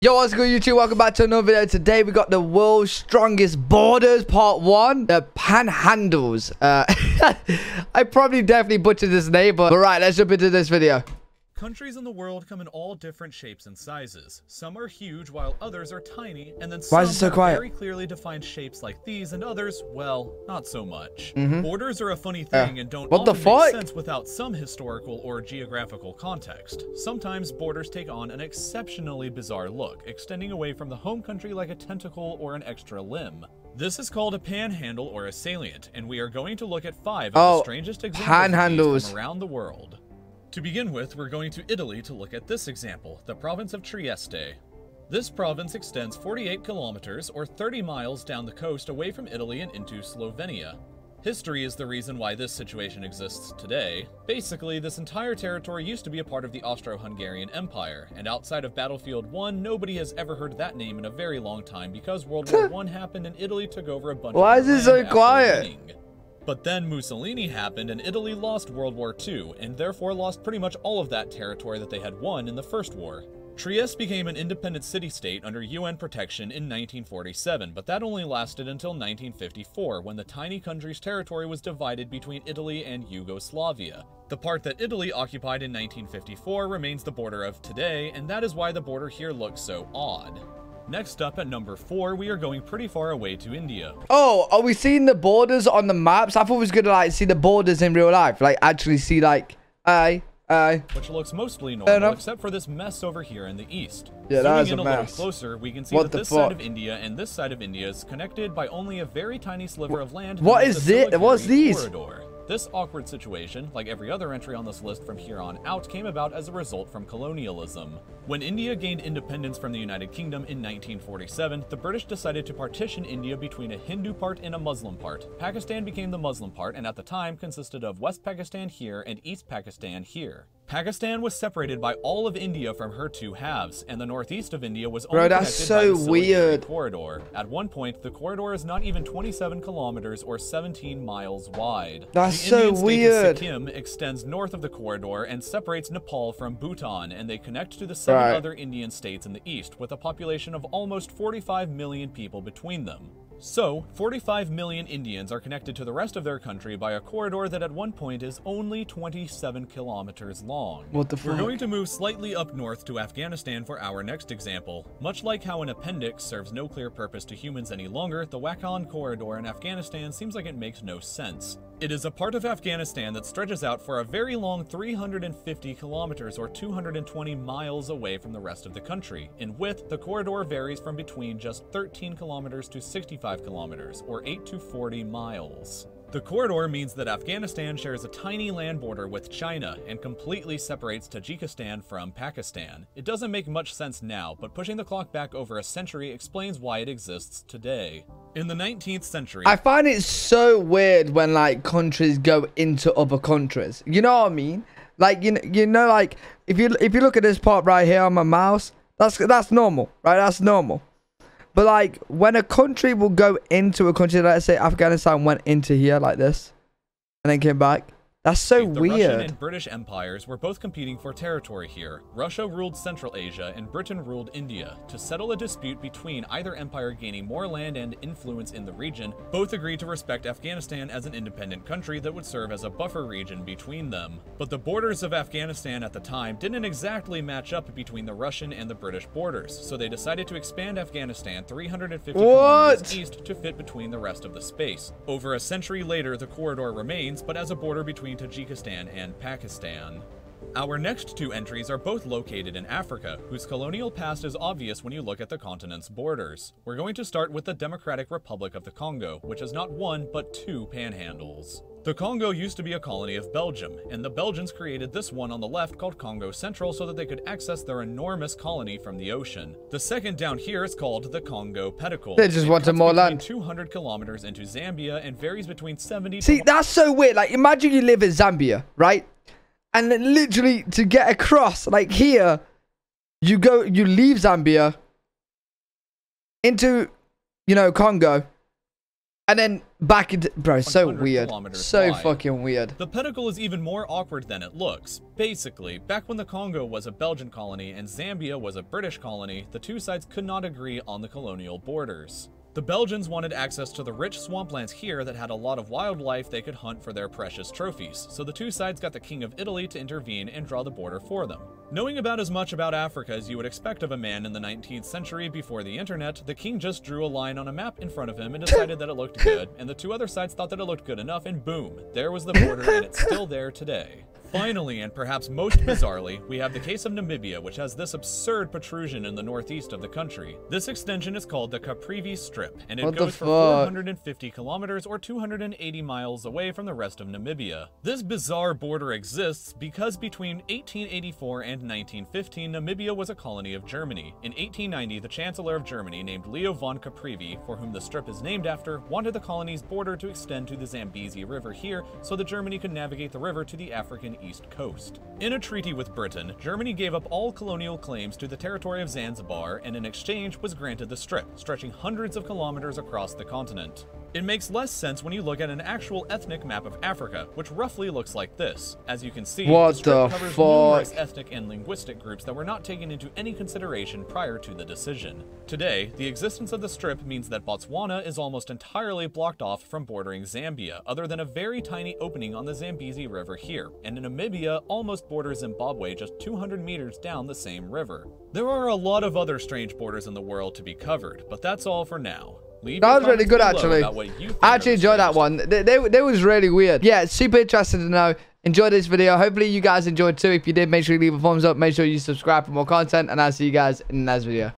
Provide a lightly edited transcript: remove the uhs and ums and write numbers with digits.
Yo, what's good, YouTube? Welcome back to another video. Today we got the world's strongest borders, part 1, the Panhandles. I probably definitely butchered this name, but right, let's jump into this video. Countries in the world come in all different shapes and sizes. Some are huge while others are tiny, and then some have very clearly defined shapes like these, and others, well, not so much. Borders are a funny thing and don't often make sense without some historical or geographical context. Sometimes borders take on an exceptionally bizarre look, extending away from the home country like a tentacle or an extra limb. This is called a panhandle or a salient, and we are going to look at 5 of the strangest examples from around the world. To begin with, we're going to Italy to look at this example, the province of Trieste. This province extends 48 kilometers or 30 miles down the coast away from Italy and into Slovenia. History is the reason why this situation exists today. Basically, this entire territory used to be a part of the Austro-Hungarian Empire, and outside of Battlefield 1, nobody has ever heard that name in a very long time because World War I happened and Italy took over a bunch of land. Why is it so quiet? But then Mussolini happened and Italy lost World War II, and therefore lost pretty much all of that territory that they had won in the First War. Trieste became an independent city-state under UN protection in 1947, but that only lasted until 1954, when the tiny country's territory was divided between Italy and Yugoslavia. The part that Italy occupied in 1954 remains the border of today, and that is why the border here looks so odd. Next up at number 4, we are going pretty far away to India. Oh, are we seeing the borders on the maps? I thought we was gonna like see the borders in real life, like actually see like which looks mostly normal except for this mess over here in the east. Yeah, that is a mess. Zooming in a little closer, we can see that this side of India and this side of India is connected by only a very tiny sliver of land. What is it? What's these? Corridor. This awkward situation, like every other entry on this list from here on out, came about as a result from colonialism. When India gained independence from the United Kingdom in 1947, the British decided to partition India between a Hindu part and a Muslim part. Pakistan became the Muslim part and at the time consisted of West Pakistan here and East Pakistan here. Pakistan was separated by all of India from her two halves, and the northeast of India was only connected by the Siliguri corridor. At one point, the corridor is not even 27 kilometers or 17 miles wide. That's so weird. Sikkim extends north of the corridor and separates Nepal from Bhutan, and they connect to the 7 other Indian states in the east, with a population of almost 45 million people between them. So, 45 million Indians are connected to the rest of their country by a corridor that at one point is only 27 kilometers long. What the fuck? We're going to move slightly up north to Afghanistan for our next example. Much like how an appendix serves no clear purpose to humans any longer, the Wakhan corridor in Afghanistan seems like it makes no sense. It is a part of Afghanistan that stretches out for a very long 350 kilometers or 220 miles away from the rest of the country. In width, the corridor varies from between just 13 kilometers to 65 kilometers, or 8 to 40 miles. The corridor means that Afghanistan shares a tiny land border with China and completely separates Tajikistan from Pakistan. It doesn't make much sense now, but pushing the clock back over a century explains why it exists today. In the 19th century, I find it so weird when like countries go into other countries. You know what I mean? Like you know, like if you look at this part right here on my mouse, that's normal, right? That's normal. But like when a country will go into a country, let's say Afghanistan went into here like this and then came back. That's so weird. The Russian and British empires were both competing for territory here. Russia ruled Central Asia and Britain ruled India. To settle a dispute between either empire gaining more land and influence in the region, both agreed to respect Afghanistan as an independent country that would serve as a buffer region between them. But the borders of Afghanistan at the time didn't exactly match up between the Russian and the British borders, so they decided to expand Afghanistan 350 kilometers east to fit between the rest of the space. Over a century later, the corridor remains, but as a border between Tajikistan and Pakistan. Our next 2 entries are both located in Africa, whose colonial past is obvious when you look at the continent's borders. We're going to start with the Democratic Republic of the Congo, which has not 1 but 2 panhandles. The Congo used to be a colony of Belgium, and the Belgians created this one on the left called Congo Central so that they could access their enormous colony from the ocean. The second down here is called the Congo Pedicle. They just wanted more land. 200 kilometers into Zambia and varies between 70 to... See, that's so weird. Like, imagine you live in Zambia, right? And then literally to get across, like here, you leave Zambia into, you know, Congo. And then back into... Bro, so weird. So wide. fucking weird. The pedicle is even more awkward than it looks. Basically, back when the Congo was a Belgian colony and Zambia was a British colony, the two sides could not agree on the colonial borders. The Belgians wanted access to the rich swamplands here that had a lot of wildlife they could hunt for their precious trophies, so the two sides got the King of Italy to intervene and draw the border for them. Knowing about as much about Africa as you would expect of a man in the 19th century before the internet, the king just drew a line on a map in front of him and decided that it looked good, and the two other sides thought that it looked good enough, and boom, there was the border, and it's still there today. Finally, and perhaps most bizarrely, we have the case of Namibia, which has this absurd protrusion in the northeast of the country. This extension is called the Caprivi Strip, and it goes for 450 kilometers or 280 miles away from the rest of Namibia. This bizarre border exists because between 1884 and 1915, Namibia was a colony of Germany. In 1890, the Chancellor of Germany, named Leo von Caprivi, for whom the strip is named after, wanted the colony's border to extend to the Zambezi River here so that Germany could navigate the river to the African east coast. In a treaty with Britain, Germany gave up all colonial claims to the territory of Zanzibar and in exchange was granted the strip, stretching hundreds of kilometers across the continent. It makes less sense when you look at an actual ethnic map of Africa, which roughly looks like this. As you can see, the strip covers numerous ethnic and linguistic groups that were not taken into any consideration prior to the decision. Today, the existence of the strip means that Botswana is almost entirely blocked off from bordering Zambia, other than a very tiny opening on the Zambezi River here, and Namibia almost borders Zimbabwe just 200 meters down the same river. There are a lot of other strange borders in the world to be covered, but that's all for now. That was really good, actually. I actually enjoyed that one. They was really weird. Yeah, super interested to know. Enjoyed this video. Hopefully you guys enjoyed too. If you did, make sure you leave a thumbs up. Make sure you subscribe for more content. And I'll see you guys in the next video.